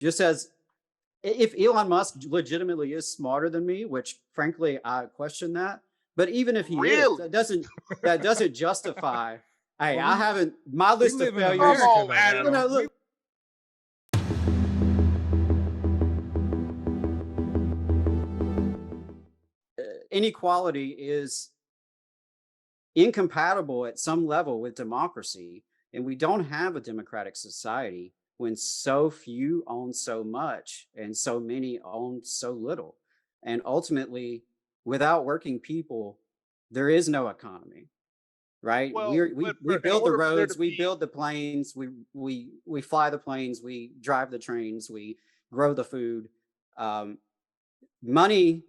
Just as if Elon Musk legitimately is smarter than me, which frankly I question that, but even if he is, Really? that doesn't justify. Hey, Well, I haven't my we list of live in failures. Come America, on, though, Adam. You know, Adam. look, inequality is incompatible at some level with democracy, and we don't have a democratic society when so few own so much and so many own so little. And ultimately, without working people, there is no economy, right? Well, We in build the order for there to roads, we be, build the planes, we fly the planes, we drive the trains, we grow the food. Um, Money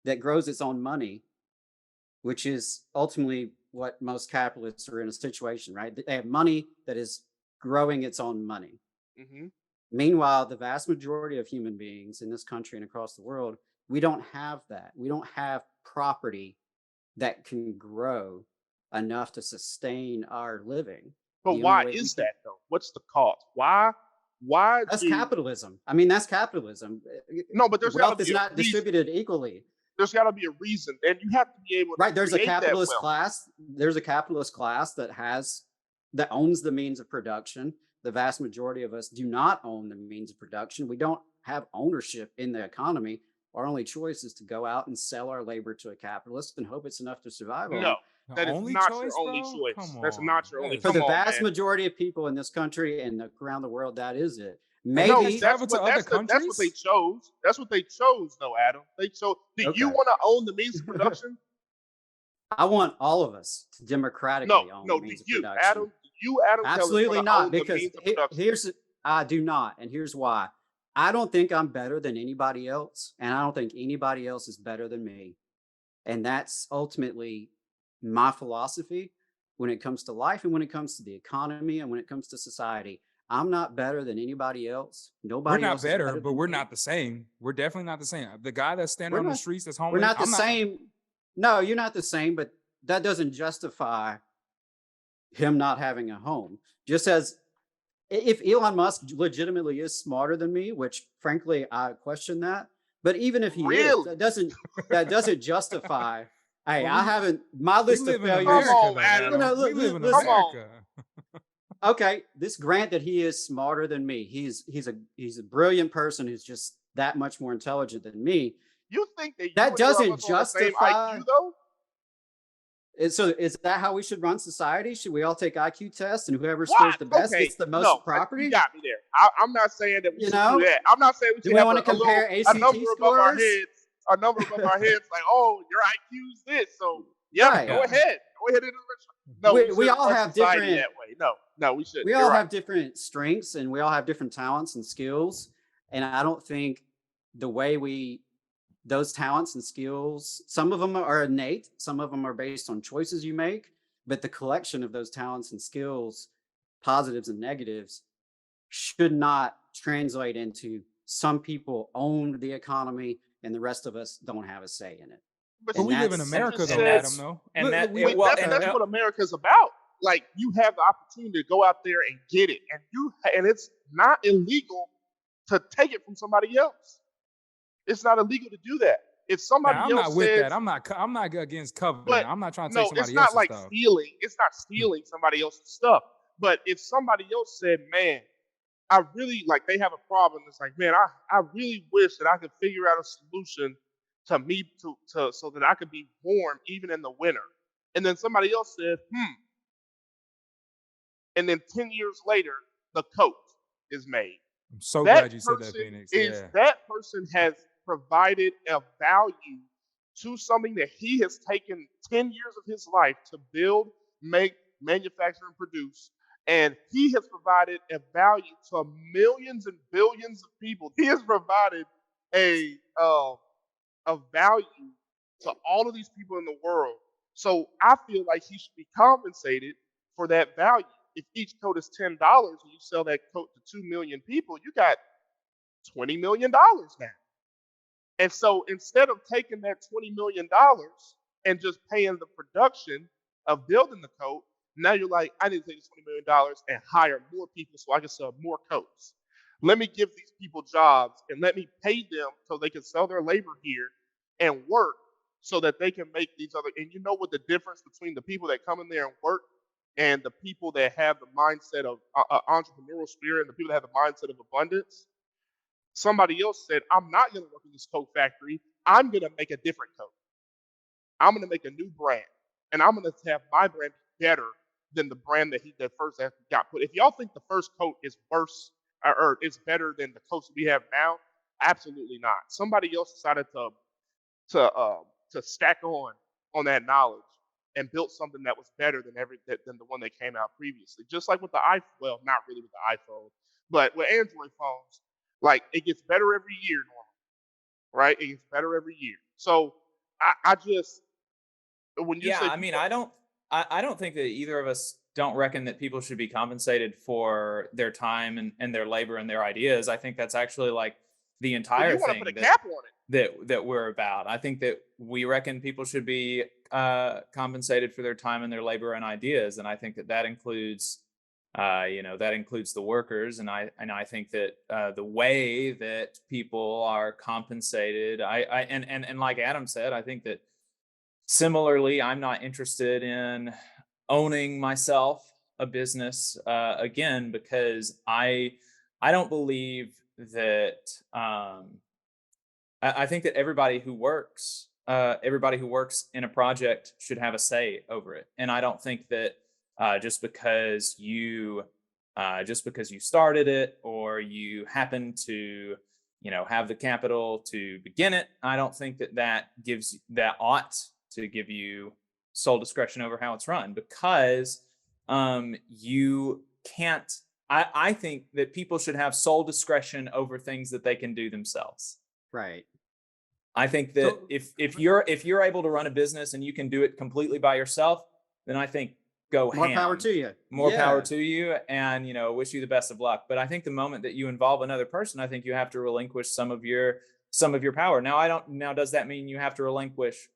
that grows its own money, which is ultimately what most capitalists are in a situation, right? They have money that is growing its own money. hmm Meanwhile, the vast majority of human beings in this country and across the world, we don't have that. We don't have property that can grow enough to sustain our living. but The only why way we is can, that though? What's the cause? Why that's do capitalism. I mean, that's capitalism. no? But there's got to Wealth is be a not reason. distributed equally. There's got to be a reason, and you have to be able to Right, there's a create that capitalist wealth. class. There's a capitalist class that owns the means of production. The vast majority of us do not own the means of production. We don't have ownership in the economy. Our only choice is to go out and sell our labor to a capitalist and hope it's enough to survive No, on. The that is only not your choice, only bro? choice. Come That's on. not your That only. is For the Come on, vast man. majority of people in this country and around the world, that is it. And you can Maybe, travel to other That's what they countries? chose. That's what they chose, though, Adam. They chose. Do you okay. want to own the means of production? I want all of us to No, democratically own the no. Do means of you, production. Adam? Do you, Adam Taylor, want Absolutely to not, own the because means of production? here's I do not, and here's why. I don't think I'm better than anybody else, and I don't think anybody else is better than me. And that's ultimately my philosophy when it comes to life and when it comes to the economy and when it comes to society. I'm not better than anybody else. We're Nobody not else is better, better but than we're me. not the same. We're definitely not the same. The guy that's standing We're on the not streets that's we're homeless, not the I'm not. same. No, you're not the same, but that doesn't justify him not having a home. Just as if Elon Musk legitimately is smarter than me, which frankly I question that, but even if he is, Really? that doesn't justify. Hey, Well, I haven't my we list of live in Come failures. America, on, though, Adam. We live in Come Listen. on. America. Okay, this grant that he is smarter than me. He's a brilliant person who's just that much more intelligent than me. You think that you That and Elon doesn't Musk are on the same justify. IQ, though? So is that how we should run society? Should we all take IQ tests and whoever scores What? the best Okay. gets the No, most you property? got me there. I'm not saying that we You should do know, that. I'm not saying we do should we have want to compare a ACT number above our scores? heads, a number above our heads, like, oh, your IQ's this. So, yeah, Right. go Yeah. ahead. Go ahead and no, we We shouldn't all run have society different that way. No, we shouldn't. we You're all right. have different strengths and we all have different talents and skills. And I don't think the way we those talents and skills, some of them are innate, some of them are based on choices you make, but the collection of those talents and skills, positives and negatives, should not translate into some people own the economy and the rest of us don't have a say in it. But But And we live in that's you America, just though, and said Adam. that's Though. and that We, it, well, that's what America's about. Like you have the opportunity to go out there and get it, and it's not illegal to take it from somebody else. It's not illegal to do that. If now somebody I'm not else with says, that. I'm not against coveting. but I'm not trying to take no, it's somebody not else's like stuff. stealing. It's not stealing somebody else's stuff. But if somebody else said, man, I really like they have a problem, it's like, man, I really wish that I could figure out a solution to me to so that I could be warm even in the winter. And then somebody else said, and then 10 years later, the coat is made. I'm so That glad you said that, person Phoenix. is Yeah. that person has provided a value to something that he has taken 10 years of his life to build, make, manufacture, and produce. And he has provided a value to millions and billions of people. He has provided a value to all of these people in the world. So I feel like he should be compensated for that value. If each coat is $10 and you sell that coat to 2 million people, you got $20 million now. And so instead of taking that $20 million and just paying the production of building the coat, now you're like, I need to take $20 million and hire more people so I can sell more coats. Let me give these people jobs and let me pay them so they can sell their labor here and work so that they can make these other. And you know what the difference between the people that come in there and work and the people that have the mindset of entrepreneurial spirit and the people that have the mindset of abundance? Somebody else said, I'm not going to work in this coat factory. I'm going to make a different coat. I'm going to make a new brand. And I'm going to have my brand better than the brand that first got put. If y'all think the first coat is worse or is better than the coats we have now, absolutely not. Somebody else decided to stack on that knowledge and built something that was better than than the one that came out previously. Just like with the iPhone, well, not really with the iPhone, but with Android phones, like it gets better every year normally, right? It gets better every year. So I just when you Yeah, say I mean, I don't think that either of us don't reckon that people should be compensated for their time and their labor and their ideas. I think that's actually like the well, entire you want to put thing a cap on it. that we're about. I think that we reckon people should be compensated for their time and their labor and ideas, and I think that that includes, that includes the workers. And I think that the way that people are compensated, and like Adam said, I think that similarly, I'm not interested in owning myself a business again because I don't believe that I think that everybody who works in a project should have a say over it. And I don't think that just because you started it or you happen to have the capital to begin it, I don't think that that ought to give you sole discretion over how it's run, because you can't. I think that people should have sole discretion over things that they can do themselves. Right. I think that So- if you're able to run a business and you can do it completely by yourself, then I think go More power ham. to you. More Yeah. power to you, and wish you the best of luck. But I think the moment that you involve another person, I think you have to relinquish some of your power. Now does that mean you have to relinquish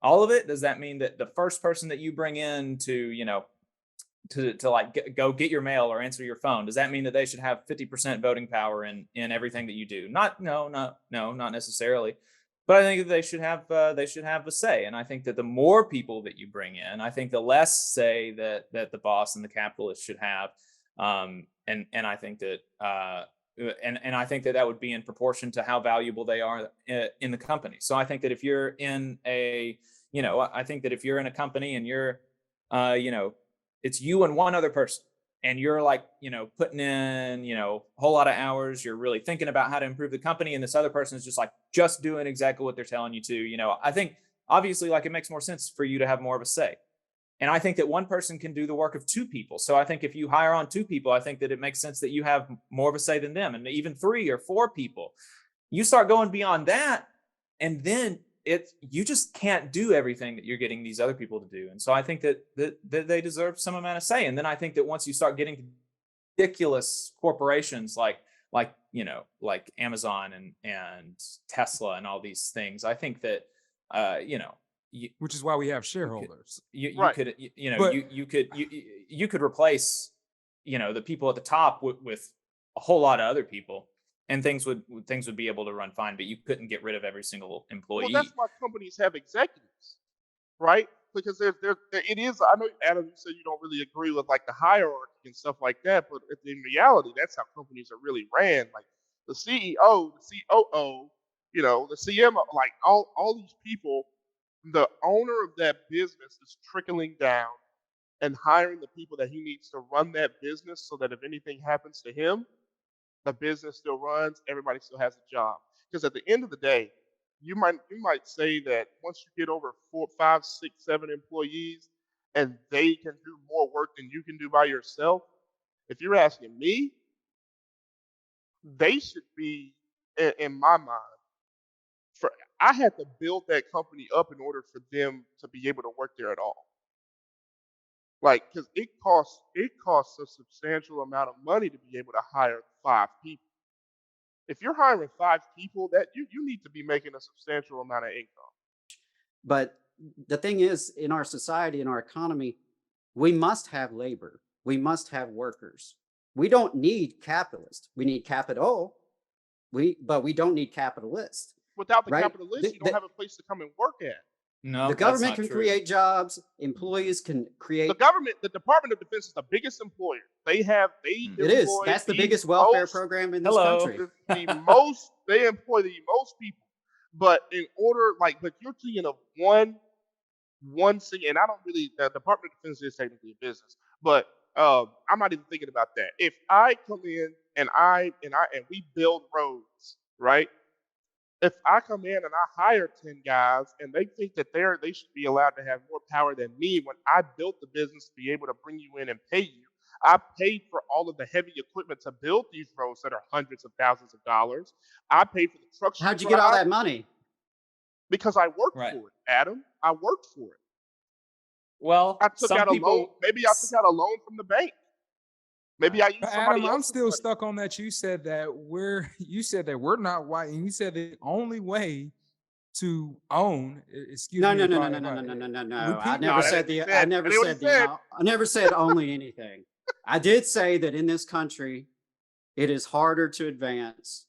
all of it? Does that mean that the first person that you bring in to like go get your mail or answer your phone, does that mean that they should have 50% voting power in everything that you do? No, not necessarily. But I think that they should have a say. And I think that the more people that you bring in, I think the less say that the boss and the capitalist should have. And I think that and I think that that would be in proportion to how valuable they are in the company. So I think that if you're in I think that if you're in a company and you're it's you and one other person, and you're like putting in a whole lot of hours, you're really thinking about how to improve the company, and this other person is just doing exactly what they're telling you to. I think obviously like it makes more sense for you to have more of a say. And I think that one person can do the work of two people. So I think if you hire on two people, I think that it makes sense that you have more of a say than them. And even 3 or 4 people, you start going beyond that, and then you just can't do everything that you're getting these other people to do. And so I think that they deserve some amount of say. And then I think that once you start getting to ridiculous corporations like Amazon and Tesla and all these things, I think that which is why we have shareholders. you Right. could But- you could replace the people at the top with a whole lot of other people, and things would be able to run fine. But you couldn't get rid of every single employee. Well, that's why companies have executives, right? Because it is. I know, Adam, you said you don't really agree with like the hierarchy and stuff like that, but in reality, that's how companies are really ran. Like the CEO, the COO, the CMO, like all these people, the owner of that business is trickling down and hiring the people that he needs to run that business, so that if anything happens to him, the business still runs, everybody still has a job. Because at the end of the day, you might say that once you get over 4, 5, 6, 7 employees, and they can do more work than you can do by yourself, if you're asking me, they should be, in my mind, I had to build that company up in order for them to be able to work there at all. Like, because it costs a substantial amount of money to be able to hire 5 people. If you're hiring 5 people, that you need to be making a substantial amount of income. But the thing is, in our society, in our economy, we must have labor. We must have workers. We don't need capitalists. We need capital. But we don't need capitalists. Without the Right? capitalists, you don't have a place to come and work at. No, The that's government not can true. create jobs. Employees can create. The government, the Department of Defense is the biggest employer. They It is. employ That's the the biggest welfare most- program in this Hello. country. they employ the most people. But in order, but you're thinking of one thing, and I don't really, the Department of Defense is technically a business, but I'm not even thinking about that. If I come in and we build roads, right? If I come in and I hire 10 guys and they think that they should be allowed to have more power than me when I built the business to be able to bring you in and pay you, I paid for all of the heavy equipment to build these roads that are hundreds of thousands of dollars. I paid for the trucks. How'd you get all that money? Because I worked Right. for it, Adam. I worked for it. Well, I took some out a people, loan. Maybe I took out a loan from the bank. Maybe I used somebody Adam, I'm else's still money. stuck on that. You said that we're not white, and you said the only way to own. Excuse No, me. no, if no, I- no, if no, I- no, no, no, no, no. repeat I what never you said said. I never That ain't what said he said. I never said only anything. I did say that in this country, it is harder to advance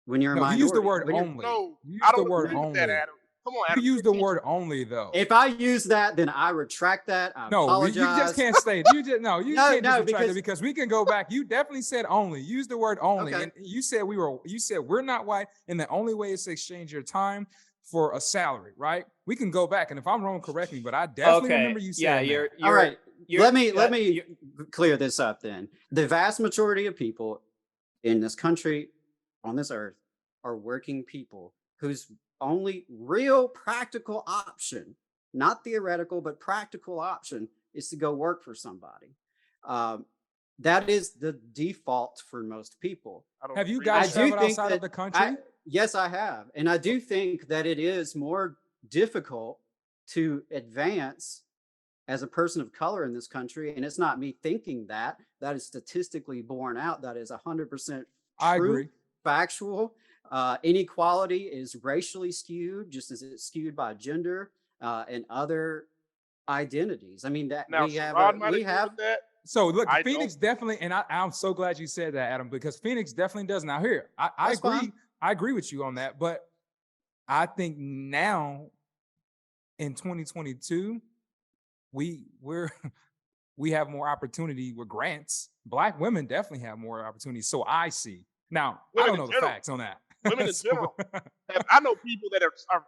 when you're a No, you minority. use the word When you're- only. No, You use I the don't word agree with only. that, Adam. Come on, You Adam. use the teach word me. only though. If I use that, then I retract that. I No, apologize. you just can't say it. You just no, you No, can't no, just retract because- it because we can go back. You definitely said only. Use the word only. Okay. And you said we're not white, and the only way is to exchange your time for a salary, right? We can go back, and if I'm wrong, correct me, but I definitely remember you yeah, saying that. All right. Let me you're- clear this up then. The vast majority of people in this country, on this earth, are working people whose only real practical option, not theoretical, but practical option, is to go work for somebody. That is the default for most people. I don't Have you agree guys with I do that. traveled think outside that of the country? Yes, I have. And I do think that it is more difficult to advance as a person of color in this country. And it's not me thinking that. That is statistically borne out. That is 100% I true, agree. factual. Inequality is racially skewed, just as it's skewed by gender and other identities. I mean, that Now, we have, Sherrod might we agree have, with that. So look, I Phoenix definitely, and I'm so glad you said that, Adam, because Phoenix definitely does. Now here, I That's agree. fine. I agree with you on that, but I think now in 2022, we're we have more opportunity with grants. Black women definitely have more opportunities. So I see. Now, I Women don't in know the general. facts on that. Women in So- general. I know people that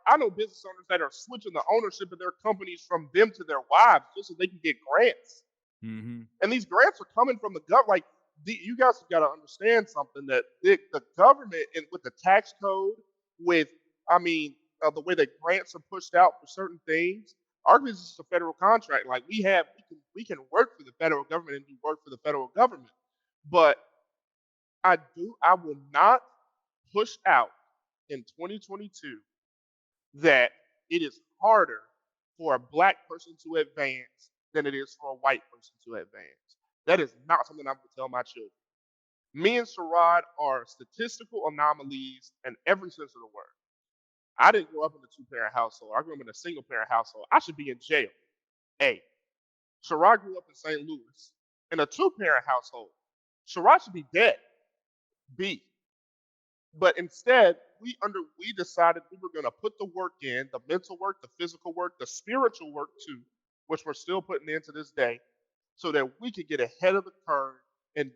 I know business owners that are switching the ownership of their companies from them to their wives just so they can get grants. Mhm. And these grants are coming from the government. Like, you guys have got to understand something that the government, and with the tax code, with the way that grants are pushed out for certain things. Our business is a federal contract. Like, we can work for the federal government and do work for the federal government. But I will not push out in 2022 that it is harder for a black person to advance than it is for a white person to advance. That is not something I'm going to tell my children. Me and Sherrod are statistical anomalies in every sense of the word. I didn't grow up in a two-parent household. I grew up in a single-parent household. I should be in jail. A. Sherrod grew up in St. Louis in a two-parent household. Sherrod should be dead. B. But instead, we decided we were going to put the work in, the mental work, the physical work, the spiritual work too, which we're still putting into this day, so that we could get ahead of the curve and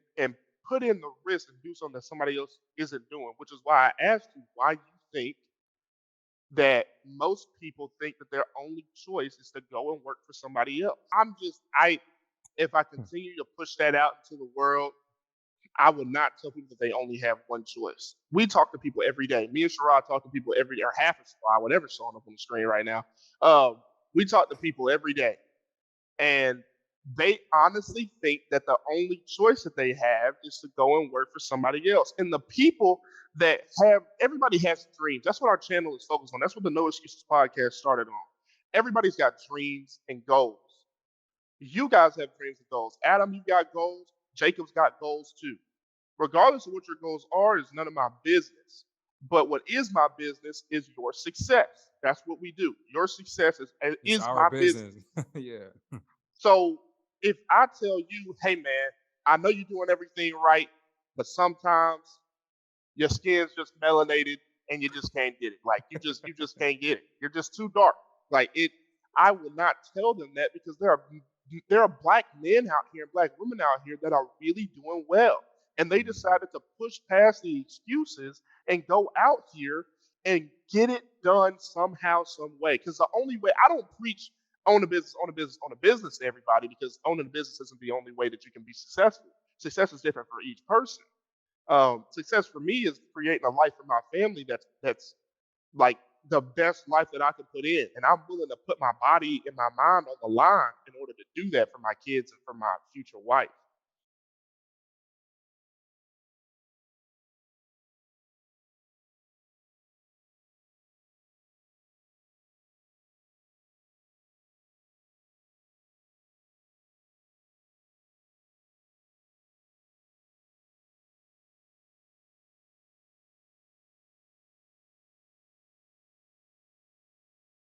put in the risk and do something that somebody else isn't doing, which is why I asked you why you think that most people think that their only choice is to go and work for somebody else. If I continue to push that out into the world, I would not tell people that they only have one choice. We talk to people every day. Me and Sherrod talk to people every day, or half of Sherrod, whatever's showing up on the screen right now. We talk to people every day. And they honestly think that the only choice that they have is to go and work for somebody else. And the people that everybody has dreams. That's what our channel is focused on. That's what the No Excuses podcast started on. Everybody's got dreams and goals. You guys have dreams and goals. Adam, you got goals. Jacob's got goals too. Regardless of what your goals are, is none of my business. But what is my business is your success. That's what we do. Your success is It's my our business. Yeah. So if I tell you, hey man, I know you're doing everything right, but sometimes your skin's just melanated and you just can't get it. Like you just can't get it. You're just too dark. Like it. I will not tell them that because there are black men out here and black women out here that are really doing well, and they decided to push past the excuses and go out here and get it done somehow, some way. Because the only way, I don't preach own a business, own a business, own a business to everybody, because owning a business isn't the only way that you can be successful. Success is different for each person. Success for me is creating a life for my family that's like the best life that I could put in, and I'm willing to put my body and my mind on the line in order to do that for my kids and for my future wife.